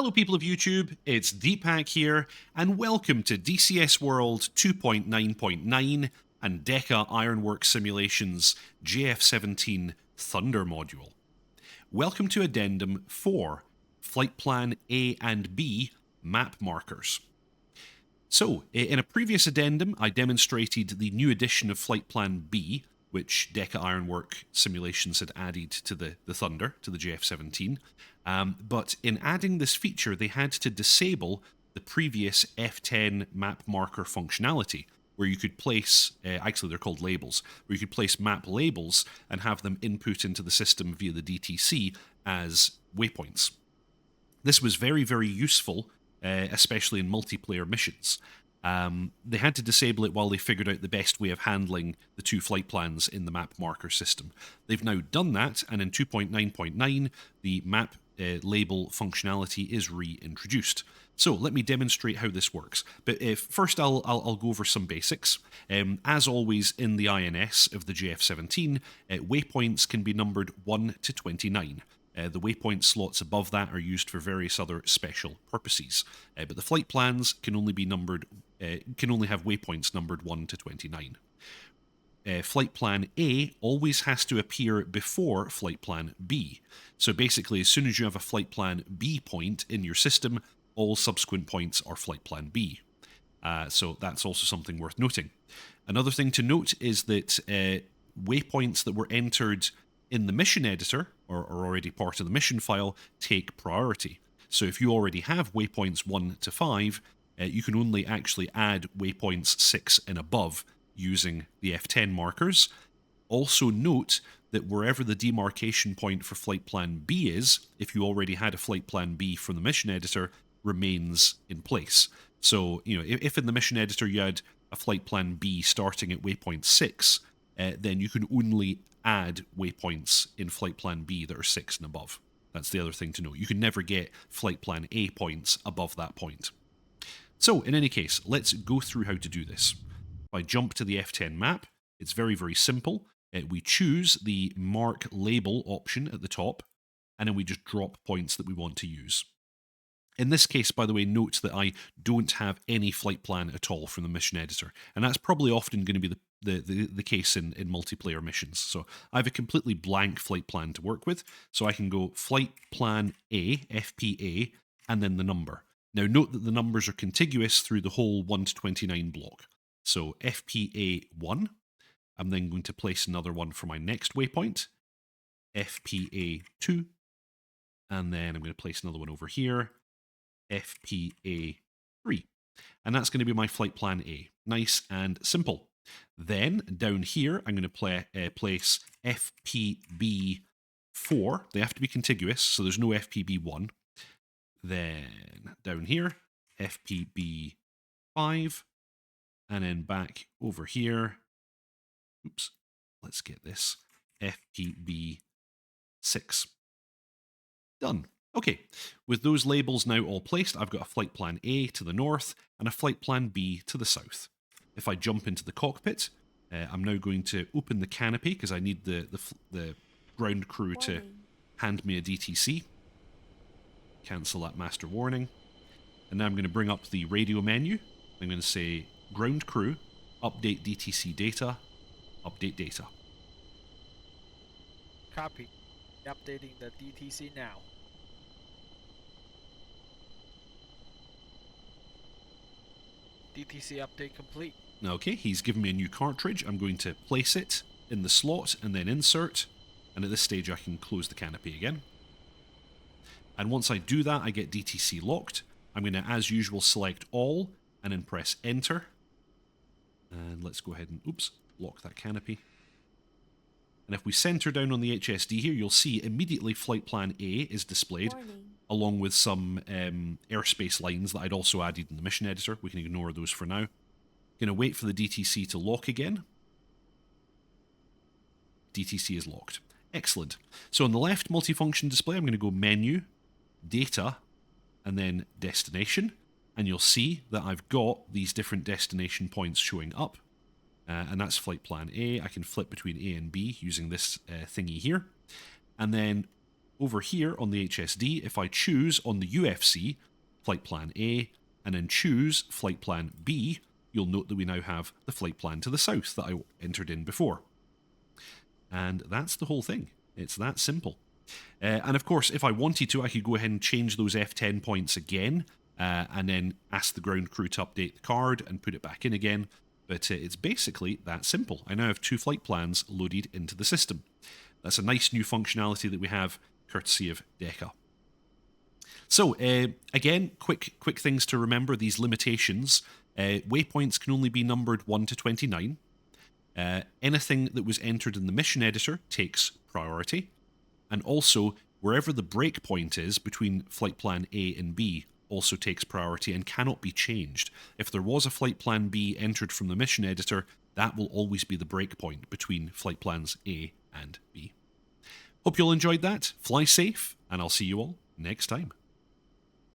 Hello people of YouTube, it's Deepak here, and welcome to DCS World 2.9.9 and DECA Ironworks Simulations JF-17 Thunder module. Welcome to Addendum 4, Flight Plan A and B Map Markers. So, in a previous addendum, I demonstrated the new edition of Flight Plan B, which DECA Ironwork Simulations had added to the Thunder, to the JF-17. But in adding this feature, they had to disable the previous F10 map marker functionality, where you could place, actually they're called labels, where you could place map labels and have them input into the system via the DTC as waypoints. This was very, very useful, especially in multiplayer missions. They had to disable it while they figured out the best way of handling the two flight plans in the map marker system. They've now done that, and in 2.9.9, the map label functionality is reintroduced. So let me demonstrate how this works. But first I'll go over some basics. As always in the INS of the JF-17, waypoints can be numbered 1 to 29. The waypoint slots above that are used for various other special purposes, but the flight plans can only be numbered, can only have waypoints numbered 1 to 29. Flight Plan A always has to appear before Flight Plan B. So basically, as soon as you have a Flight Plan B point in your system, all subsequent points are Flight Plan B. So that's also something worth noting. Another thing to note is that waypoints that were entered in the mission editor, or already part of the mission file, take priority. So if you already have waypoints 1 to 5, you can only actually add waypoints 6 and above using the F10 markers. Also note that wherever the demarcation point for Flight Plan B is, if you already had a Flight Plan B from the mission editor, remains in place. So, you know, if in the mission editor you had a Flight Plan B starting at waypoint 6, then you can only add waypoints in Flight Plan B that are 6 and above. That's the other thing to note. You can never get Flight Plan A points above that point. So, in any case, let's go through how to do this. If I jump to the F10 map, it's very, very simple. We choose the Mark Label option at the top, and then we just drop points that we want to use. In this case, by the way, note that I don't have any flight plan at all from the mission editor, and that's probably often going to be the case in multiplayer missions. So I have a completely blank flight plan to work with, so I can go Flight Plan A, FPA, and then the number. Now note that the numbers are contiguous through the whole 1 to 29 block. So FPA 1, I'm then going to place another one for my next waypoint, FPA 2, and then I'm going to place another one over here, FPA 3. And that's going to be my Flight Plan A. Nice and simple. Then down here, I'm going to place FPB 4. They have to be contiguous, so there's no FPB 1. Then down here, FPB 5. And then back over here, oops, let's get this, FPB 6. Done. Okay, with those labels now all placed, I've got a Flight Plan A to the north and a Flight Plan B to the south. If I jump into the cockpit, I'm now going to open the canopy because I need the ground crew to hand me a DTC. Cancel that master warning. And now I'm going to bring up the radio menu. I'm going to say ground crew, update DTC data, update data. Copy. Updating the DTC now. DTC update complete. Okay, he's given me a new cartridge. I'm going to place it in the slot and then insert. And at this stage I can close the canopy again. And once I do that, I get DTC locked. I'm going to, as usual, select all and then press enter. And let's go ahead and, oops, lock that canopy. And if we center down on the HSD here, you'll see immediately Flight Plan A is displayed, along with some airspace lines that I'd also added in the mission editor. We can ignore those for now. Going to wait for the DTC to lock again. DTC is locked. Excellent. So on the left multifunction display, I'm going to go Menu, Data, and then Destination. And you'll see that I've got these different destination points showing up. And that's Flight Plan A. I can flip between A and B using this thingy here. And then over here on the HSD, if I choose on the UFC, flight plan A, and then choose flight plan B, you'll note that we now have the flight plan to the south that I entered in before. And that's the whole thing. It's that simple. And of course, if I wanted to, I could go ahead and change those F10 points again, and then ask the ground crew to update the card and put it back in again. But it's basically that simple. I now have 2 flight plans loaded into the system. That's a nice new functionality that we have, courtesy of DECA. So, again, quick things to remember, these limitations. Waypoints can only be numbered 1 to 29. Anything that was entered in the mission editor takes priority. And also, wherever the breakpoint is between flight plan A and B also takes priority and cannot be changed. If there was a flight plan B entered from the mission editor, that will always be the breakpoint between flight plans A and B. Hope you all enjoyed that. Fly safe, and I'll see you all next time.